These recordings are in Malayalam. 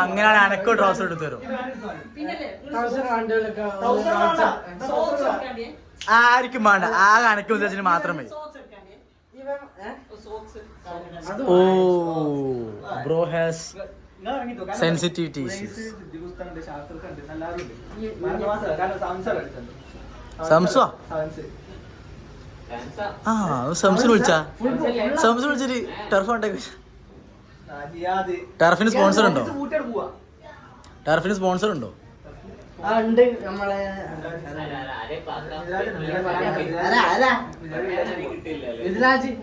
അങ്ങനെയാണ് അനക്കോ ട്രൗസർ എടുത്തു തരും. ആർക്കും വേണ്ട, ആകെ അനക്ക് ഉദ്ദേശിച്ചിട്ട് മാത്രമേ. ഓ ബ്രോ ഹാസ് സെൻസിറ്റിവിറ്റി ഇഷ്യൂസ്. സംസോ ആ സംസിന് വിളിച്ചാ സംസിന് വിളിച്ചിട്ട് ടർഫ് ഉണ്ടാക്കി. ടർഫിന് സ്പോൺസർ ഉണ്ടോ? ടർഫിന് സ്പോൺസർ ഉണ്ടോ?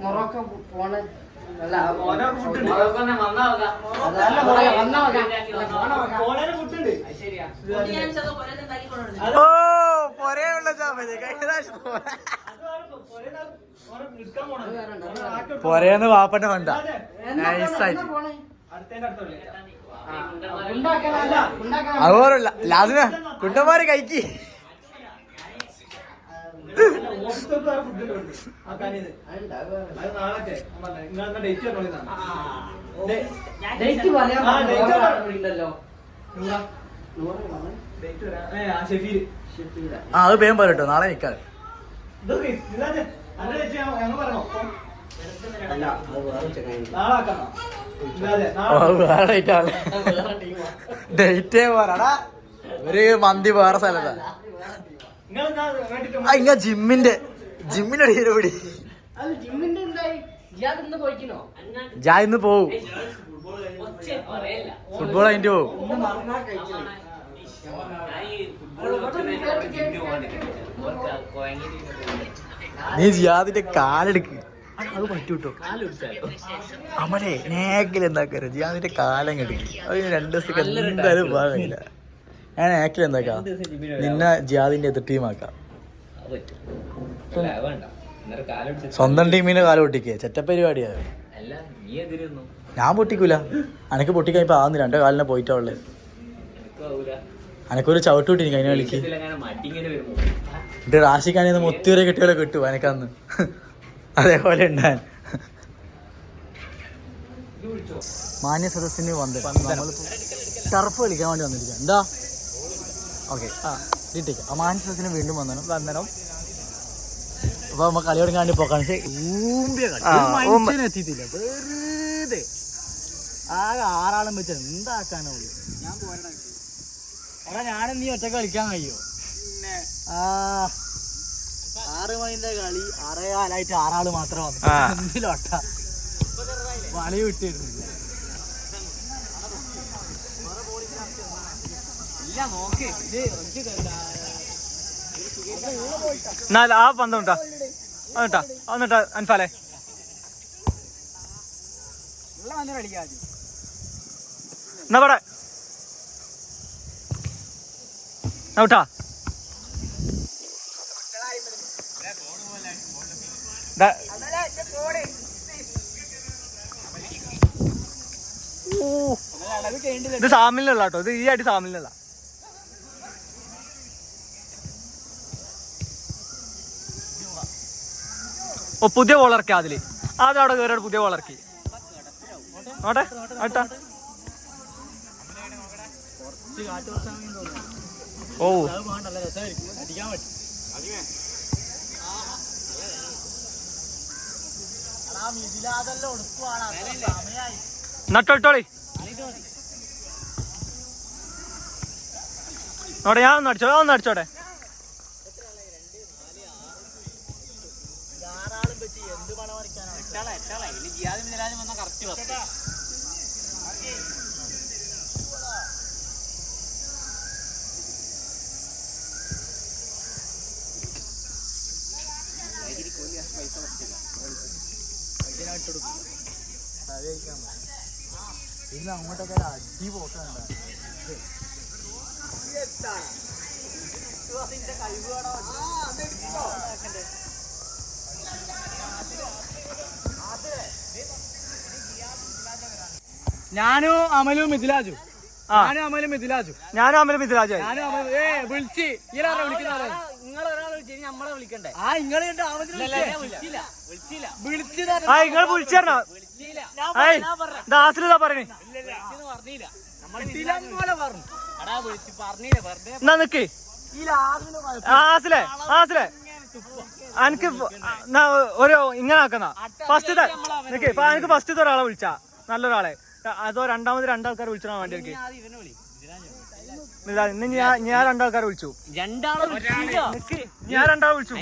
മൊറോക്കോ പോണ ഓ പൊരയുള്ള പൊരേന്ന് വാപ്പന്റെ വേണ്ട നൈസായിട്ട് അതുപോലല്ല ലാസിന കുട്ടന്മാര് കഴിക്ക്. അത് വേഗം പറയട്ടോ, നാളെ നിൽക്കാതെ. ഡേറ്റേ പോരാടാ, ഒരു മന്തി വേറെ സ്ഥലത്താ. ഇങ്ങ ജിമ്മിന്റെ അടിയിലൂടി ഞാൻ ഇന്ന് പോവും. ഫുട്ബോൾ അതിന്റെ പോവും. നീ ജിയാദിന്റെ കാലെടുക്ക്, അത് പറ്റൂട്ടോ. അമ്മടെ നേക്കിൽ എന്താക്കാറ്, ജിയാദിന്റെ കാലം കെടുക്കും. അത് 2 ദിവസത്തേക്ക് എന്തായാലും ഭാഗമില്ല. ഞാൻ നേക്കിൽ എന്താക്കാം, നിന്നെ ജിയാദിന്റെ എതിർ ടീമാക്കാം. സ്വന്തം ടീമിന്റെ കാലം പൊട്ടിക്കേ ചെറ്റപ്പരിപാടിയാ. ഞാൻ പൊട്ടിക്കൂല, അനക്ക് പൊട്ടിക്കാൻ ഇപ്പൊ ആവുന്നില്ല. 2 കാലിനെ പോയിട്ടാ ഉള്ളേ. അനക്കൊരു ചവിട്ട് കിട്ടി കഴിഞ്ഞ കളിക്ക്. എന്നിട്ട് റാഷിക്കാനിന്ന് മുത്തിയൊരു കെട്ടികളെ കിട്ടും അനക്കന്ന്. അതേപോലെ ഉണ്ടാൻ മാന്യ സദസ്സിന് വന്നിട്ട് നമ്മളിപ്പോ ടർഫ് കളിക്കാൻ വേണ്ടി വന്നിരിക്കാം. എന്താ ഓക്കെ കിട്ടിക്ക. ആ മാന്യ സദസ്സിന് വീണ്ടും വന്നണം. അപ്പൊ നമ്മ കളി തുടങ്ങാണ്ടി പോക്കാൻ എത്തിയിട്ടില്ല. വെറുതെ ആകെ 6 ആളും വെച്ച് എന്താക്കാനോ. ഞാൻ പോരണ ഞാനും നീ ഒറ്റ കളിക്കാൻ കഴിയോ? 6 മണിന്റെ കളി 6 കാലായിട്ട് 6 ആള് മാത്രം വന്നു. എന്തിലോട്ട വളി വിട്ടിരുന്നു. എന്നാൽ ആ പന്തം ഉണ്ടാ എന്നിട്ടാ അൻഫാലെ എന്നാ പട ഔട്ടാ. ഇത് സാമിലുള്ള കേട്ടോ, ഇത് ഈ അടി സാമിലുള്ള. ഓ പുതിയ ബോളറക്കി അതില് അതവിടെ കയറി പുതിയ ബോളറക്കി ഓട്ടെ ആട്ടാ. ഓ നട്ടോളി നോട്ടെ. ഞാൻ ഒന്ന് അടിച്ചോട്ടെ. ഇന്ന് അങ്ങോട്ടൊക്കെ അടി പോക്കുന്നുണ്ട്. ഞാനും അമലും മിഥിലാജു വിളിച്ച് നമ്മളെ വിളിക്കണ്ടേ? നിങ്ങൾ വിളിച്ചോ. ദാസിലിതാ പറയണേ എന്നാ നിക്ക് ആസിലെ എനിക്ക് ഒരു ഇങ്ങനെ ആക്കുന്ന ഫസ്റ്റ് നിക്ക് എനിക്ക് ഫസ്റ്റ് ഒരാളെ വിളിച്ചാ നല്ലൊരാളെ അതോ രണ്ടാമത് രണ്ടാൾക്കാരെ വിളിച്ചാ വേണ്ടി എനിക്ക് ഇന്ന് ഞാൻ രണ്ടാൾക്കാരെ വിളിച്ചു ഞാൻ രണ്ടാളെ വിളിച്ചു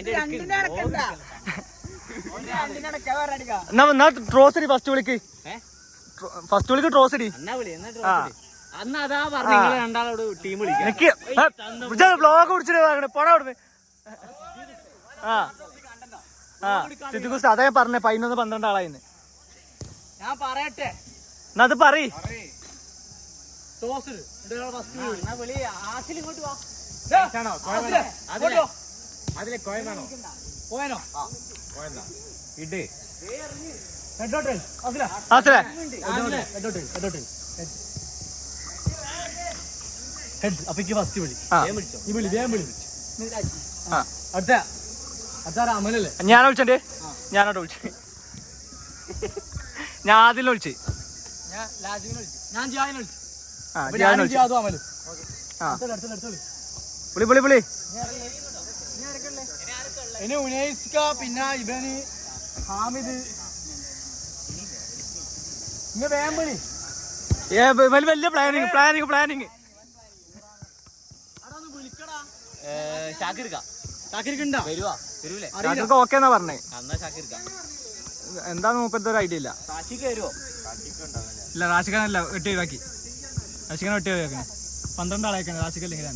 എന്നാ ട്രോസ് അടി ഫസ്റ്റ് വിളിക്ക് ട്രോസ് അടി എനിക്ക് ബ്ലോഗ് പിടിച്ചിട്ട് പോടാ അവിടുന്ന് സിദ്ദിഖുസ് അതേ പറഞ്ഞേ 11-12 ആളായിന്ന് ഞാൻ പറയട്ടെ എന്നാ അത് പറയ് അപ്പൊ ഫസ്റ്റ് വിളി അമലല്ലേ ഞാൻ വിളിച്ചേ ഞാനോട്ട് വിളിച്ചു ഞാൻ ആദ്യം വിളിച്ചു ഞാൻ ജിയാദിനെ വിളിച്ചു വിളി വിളി വിളി ഇനി ഉനൈസ്ക പിന്നെ ഇവന് ഹാമിദ് ഇങ്ങ വേഗം വിളി വലിയ പ്ലാനിങ് ഓക്കെ എന്നാ പറഞ്ഞേ എന്താന്ന് മുപ്പത്തി ഒരു ഐഡിയ ഇല്ല ഇല്ല റാഷിഖാനല്ല 8 ഒഴിവാക്കി റാഷിഖാൻ 8 ഒഴിവാക്കി 12 ആളേക്കാണ് റാഷിഖ് അല്ലെങ്കിൽ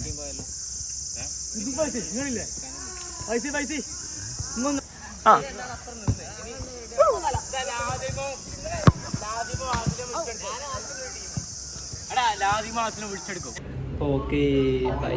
തന്നെ ലാദിമാസിനെ വിളിച്ചെടുക്കും ഓക്കെ ബൈ